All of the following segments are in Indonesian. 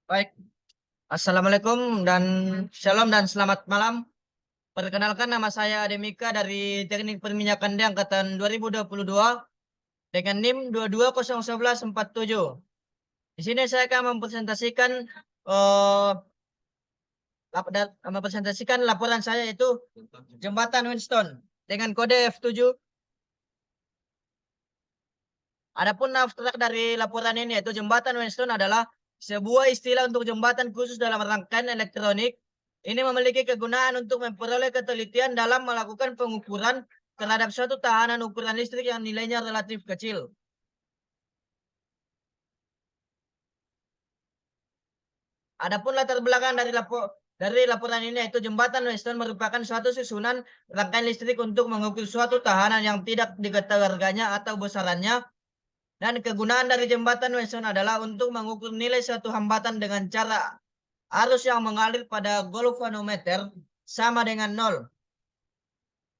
Baik, Assalamualaikum dan Shalom dan selamat malam. Perkenalkan nama saya Ademika dari Teknik Perminyakan D Angkatan 2022 dengan NIM 22011147. Di sini saya akan mempresentasikan laporan saya yaitu Jembatan Winston dengan kode F7. Adapun abstrak dari laporan ini yaitu Jembatan Winston adalah sebuah istilah untuk jembatan khusus dalam rangkaian elektronik. Ini memiliki kegunaan untuk memperoleh ketelitian dalam melakukan pengukuran terhadap suatu tahanan ukuran listrik yang nilainya relatif kecil. Adapun latar belakang dari laporan ini yaitu jembatan Winston merupakan suatu susunan rangkaian listrik untuk mengukur suatu tahanan yang tidak diketahui harganya atau besarannya. Dan kegunaan dari jembatan Winston adalah untuk mengukur nilai suatu hambatan dengan cara arus yang mengalir pada galvanometer sama dengan 0.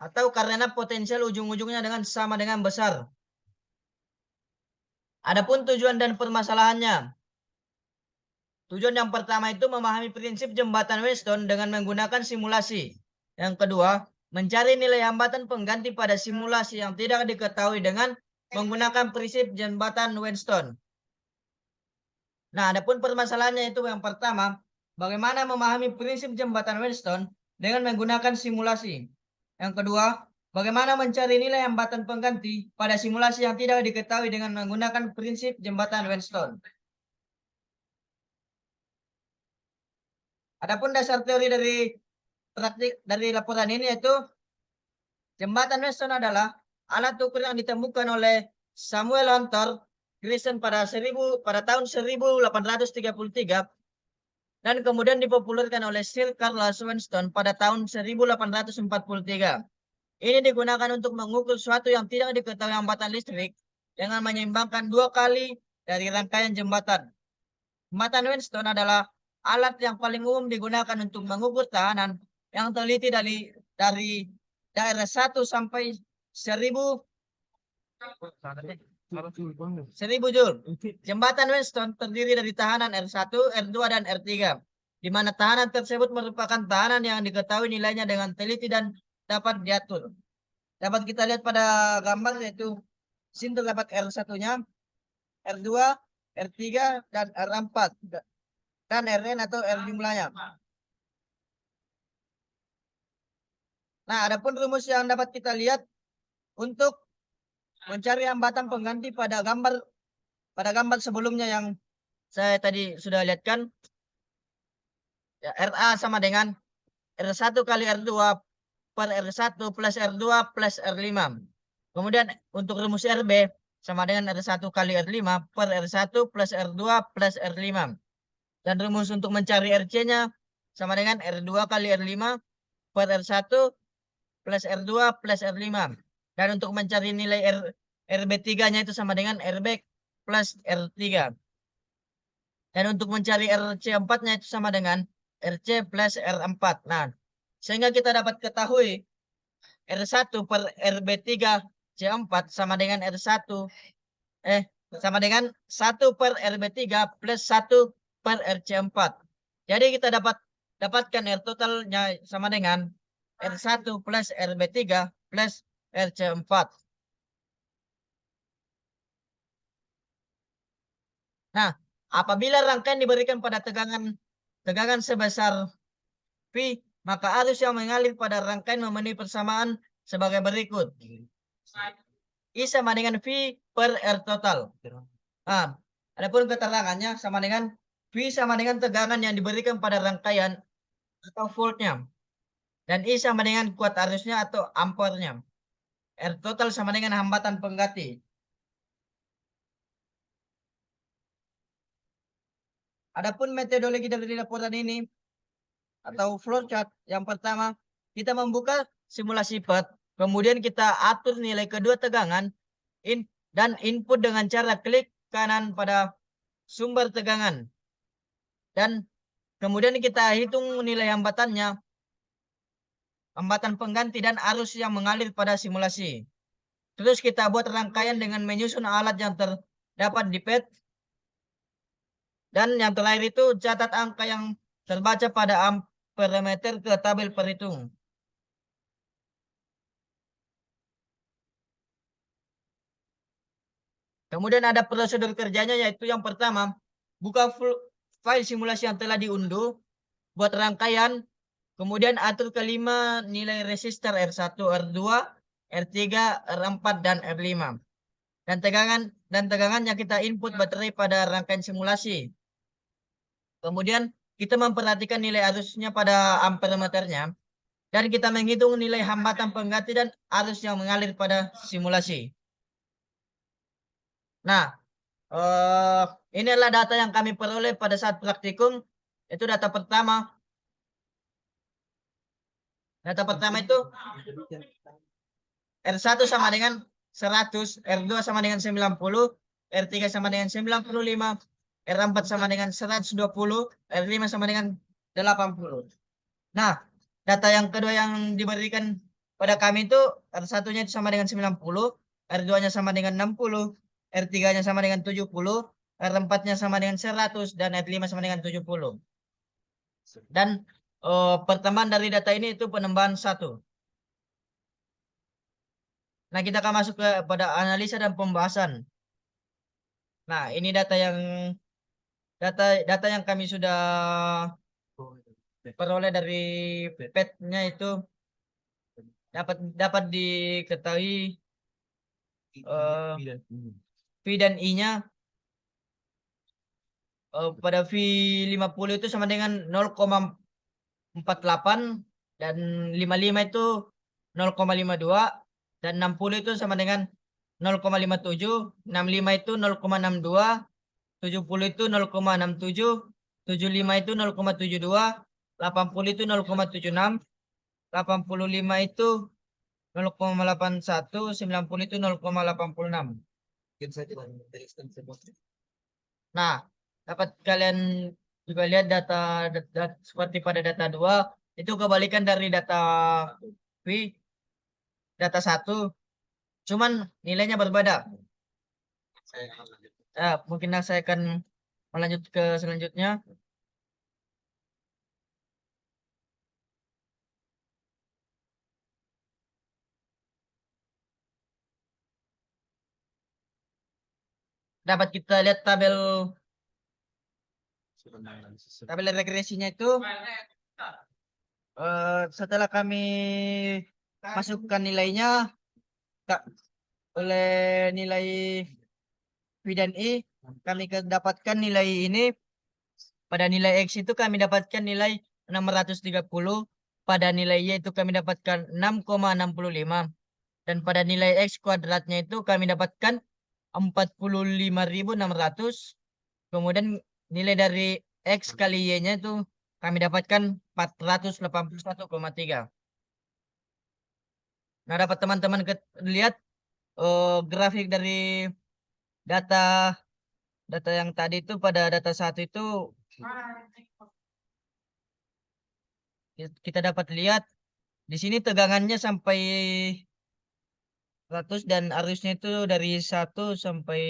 Atau karena potensial ujung-ujungnya sama dengan besar. Adapun tujuan dan permasalahannya. Tujuan yang pertama itu memahami prinsip jembatan Winston dengan menggunakan simulasi. Yang kedua, mencari nilai hambatan pengganti pada simulasi yang tidak diketahui dengan menggunakan prinsip jembatan Winston. Nah, adapun permasalahannya itu yang pertama, bagaimana memahami prinsip jembatan Winston dengan menggunakan simulasi. Yang kedua, bagaimana mencari nilai hambatan pengganti pada simulasi yang tidak diketahui dengan menggunakan prinsip jembatan Winston. Adapun dasar teori dari laporan ini yaitu jembatan Winston adalah alat ukur yang ditemukan oleh Samuel Hunter Grayson pada tahun 1833 dan kemudian dipopulerkan oleh Sir Charles Winston pada tahun 1843. Ini digunakan untuk mengukur suatu yang tidak diketahui hambatan listrik dengan menyeimbangkan dua kali dari rangkaian jembatan. Jembatan Winston adalah alat yang paling umum digunakan untuk mengukur tahanan yang teliti dari daerah 1 sampai 1000 Joule. Jembatan Winston terdiri dari tahanan R1, R2, dan R3, di mana tahanan tersebut merupakan tahanan yang diketahui nilainya dengan teliti dan dapat diatur. Dapat kita lihat pada gambar yaitu sini terdapat R1-nya, R2, R3, dan R4, dan Rn atau R jumlahnya. Nah, adapun rumus yang dapat kita lihat untuk mencari hambatan pengganti pada gambar sebelumnya yang saya tadi sudah lihatkan, ya, Ra sama dengan R1 kali R2 per R1 plus R2 plus R5. Kemudian untuk rumus Rb sama dengan R1 kali R5 per R1 plus R2 plus R5. Dan rumus untuk mencari Rc-nya sama dengan R2 kali R5 per R1 plus R2 plus R5. Dan untuk mencari nilai RB3-nya itu sama dengan RB plus R3. Dan untuk mencari RC4-nya itu sama dengan RC plus R4. Nah, sehingga kita dapat ketahui R1 per RB3 C4 sama dengan sama dengan 1 per RB3 plus 1 per RC4. Jadi kita dapatkan R totalnya sama dengan R1 plus RB3 plus RC4. Nah, apabila rangkaian diberikan pada tegangan sebesar V, maka arus yang mengalir pada rangkaian memenuhi persamaan sebagai berikut. I sama dengan V per R total. Nah, adapun keterangannya sama dengan V sama dengan tegangan yang diberikan pada rangkaian atau voltnya. Dan I sama dengan kuat arusnya atau ampernya. R total sama dengan hambatan pengganti. Adapun metodologi dari laporan ini atau flowchart, yang pertama kita membuka simulasi PET, kemudian kita atur nilai kedua tegangan dan input dengan cara klik kanan pada sumber tegangan. Dan kemudian kita hitung nilai hambatannya, hambatan pengganti dan arus yang mengalir pada simulasi. Terus kita buat rangkaian dengan menyusun alat yang terdapat di PET. Dan yang terakhir itu catat angka yang terbaca pada amperemeter ke tabel perhitung. Kemudian ada prosedur kerjanya, yaitu yang pertama, buka file simulasi yang telah diunduh, buat rangkaian, kemudian atur kelima nilai resistor R1, R2, R3, R4, dan R5. Dan tegangannya kita input baterai pada rangkaian simulasi. Kemudian kita memperhatikan nilai arusnya pada ampermeternya, dan kita menghitung nilai hambatan pengganti dan arus yang mengalir pada simulasi. Nah, ini adalah data yang kami peroleh pada saat praktikum. Itu data pertama. Data pertama itu R1 sama dengan 100, R2 sama dengan 90, R3 sama dengan 95, R4 sama dengan 120, R5 sama dengan 80. Nah, data yang kedua yang diberikan pada kami itu R1-nya itu sama dengan 90, R2-nya sama dengan 60, R3-nya sama dengan 70, R4-nya sama dengan 100, dan R5 sama dengan 70. Dan pertambahan dari data ini itu penambahan 1. Nah, kita akan masuk ke pada analisa dan pembahasan. Nah, ini data yang kami sudah peroleh dari PET-nya itu dapat diketahui V dan I-nya pada V50 itu sama dengan 0,48, dan 55 itu 0,52, dan 60 itu sama dengan 0,57, 65 itu 0,62, 70 itu 0,67, 75 itu 0,72, 80 itu 0,76, 85 itu 0,81, 90 itu 0,86. Nah, dapat kalian juga lihat data seperti pada data 2, itu kebalikan dari data V, data 1, cuman nilainya berbeda. Mungkin saya akan melanjut ke selanjutnya. Dapat kita lihat tabel regresinya itu. Setelah kami masukkan nilainya oleh nilai V dan I, kami dapatkan nilai ini. Pada nilai X itu kami dapatkan nilai 630, pada nilai Y itu kami dapatkan 6,65, dan pada nilai X kuadratnya itu kami dapatkan 45.600. Kemudian nilai dari X kali Y-nya itu kami dapatkan 481,3. Nah, dapat teman-teman lihat grafik dari data yang tadi itu. Pada data 1 itu kita dapat lihat di sini tegangannya sampai 100, dan arusnya itu dari 1 sampai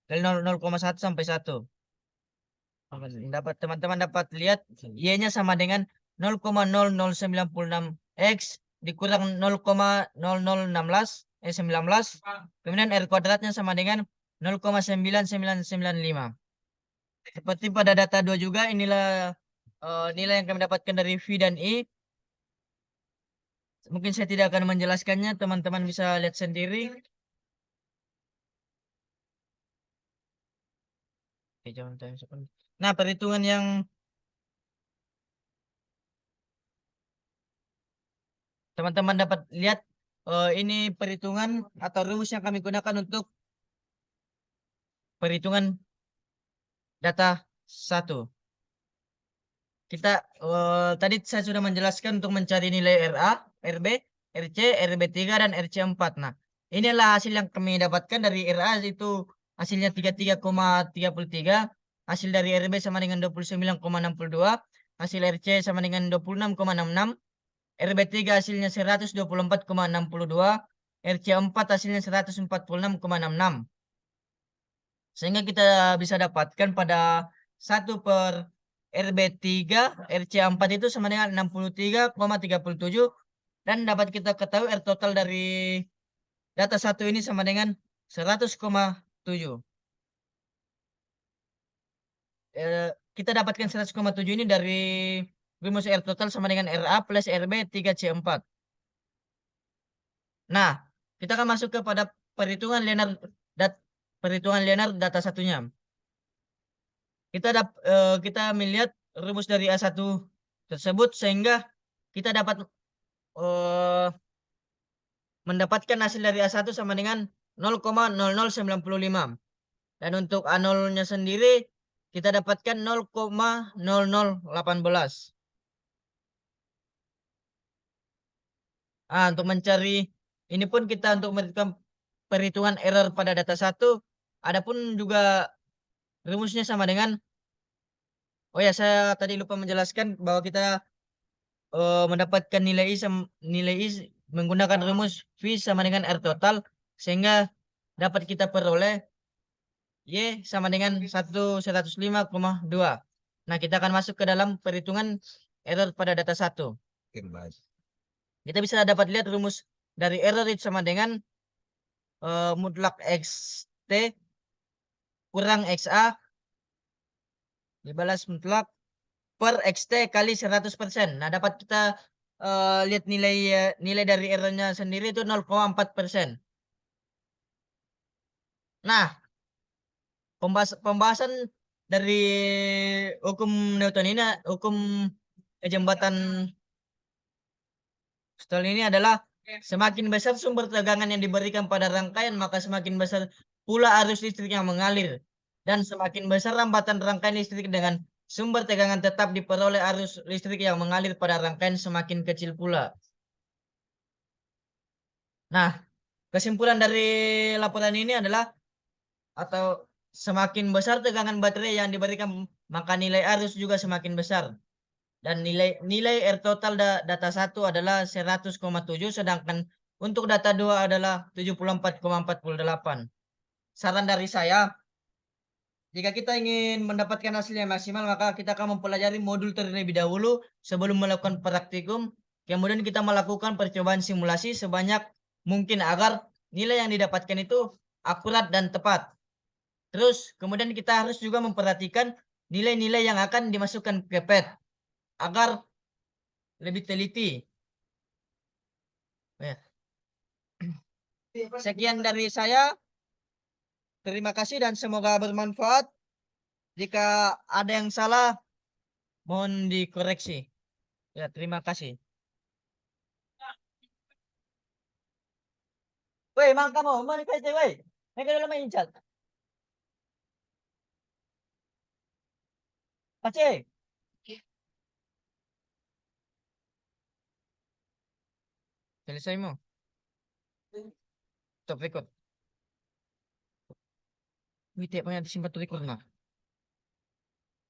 dari 0,1 sampai 1. Teman-teman dapat lihat Y-nya sama dengan 0,0096 X dikurang 0,0019. Kemudian R kuadratnya sama dengan 0,9995. Seperti pada data 2 juga, inilah nilai yang kami dapatkan dari V dan I. Mungkin saya tidak akan menjelaskannya, teman-teman bisa lihat sendiri. Nah, perhitungan yang teman-teman dapat lihat, ini perhitungan atau rumus yang kami gunakan untuk perhitungan data 1. Kita tadi saya sudah menjelaskan untuk mencari nilai RA, RB, RC, RB3, dan RC4. Nah, inilah hasil yang kami dapatkan dari RA, itu hasilnya 33,33, hasil dari RB sama dengan 29,62, hasil RC sama dengan 26,66, RB3 hasilnya 124,62, RC4 hasilnya 146,66. Sehingga kita bisa dapatkan pada 1 per RB3, RC4 itu sama dengan 63,37. Dan dapat kita ketahui R total dari data 1 ini sama dengan 100,7. Kita dapatkan 100,7 ini dari rumus R total sama dengan RA plus RB 3C4. Nah, kita akan masuk kepada perhitungan linear data satunya. Kita melihat rumus dari A1 tersebut sehingga kita dapat mendapatkan hasil dari A1 sama dengan 0,0095. Dan untuk A0-nya sendiri kita dapatkan 0,0018. Untuk mencari ini pun kita untuk melakukan perhitungan error pada data 1, adapun juga rumusnya sama dengan, oh ya saya tadi lupa menjelaskan bahwa kita mendapatkan nilai I menggunakan rumus V sama dengan R total sehingga dapat kita peroleh Y sama dengan 105,2. Nah, kita akan masuk ke dalam perhitungan error pada data 1. Kita bisa dapat lihat rumus dari error itu sama dengan mutlak XT kurang XA dibalas mutlak per XT kali 100%. Nah, dapat kita lihat nilai dari errornya sendiri itu 0,4%. Nah, pembahasan dari hukum Newton ini, hukum jembatan Stall ini adalah semakin besar sumber tegangan yang diberikan pada rangkaian, maka semakin besar pula arus listrik yang mengalir. Dan semakin besar rambatan rangkaian listrik dengan sumber tegangan tetap diperoleh arus listrik yang mengalir pada rangkaian semakin kecil pula. Nah, kesimpulan dari laporan ini adalah atau semakin besar tegangan baterai yang diberikan, maka nilai arus juga semakin besar. Dan nilai R total data 1 adalah 100,7, sedangkan untuk data 2 adalah 74,48. Saran dari saya, jika kita ingin mendapatkan hasil yang maksimal, maka kita akan mempelajari modul terlebih dahulu sebelum melakukan praktikum. Kemudian kita melakukan percobaan simulasi sebanyak mungkin agar nilai yang didapatkan itu akurat dan tepat. Terus, kemudian kita harus juga memperhatikan nilai-nilai yang akan dimasukkan ke PET agar lebih teliti. Ya. Sekian dari saya. Terima kasih dan semoga bermanfaat. Jika ada yang salah, mohon dikoreksi. Ya, terima kasih. Woi, mang kamu, mau nih PT, woi. Mereka udah main chat. Pace, selesai mau. Stop record. Wih, tiap punya disimpan tuh record nah.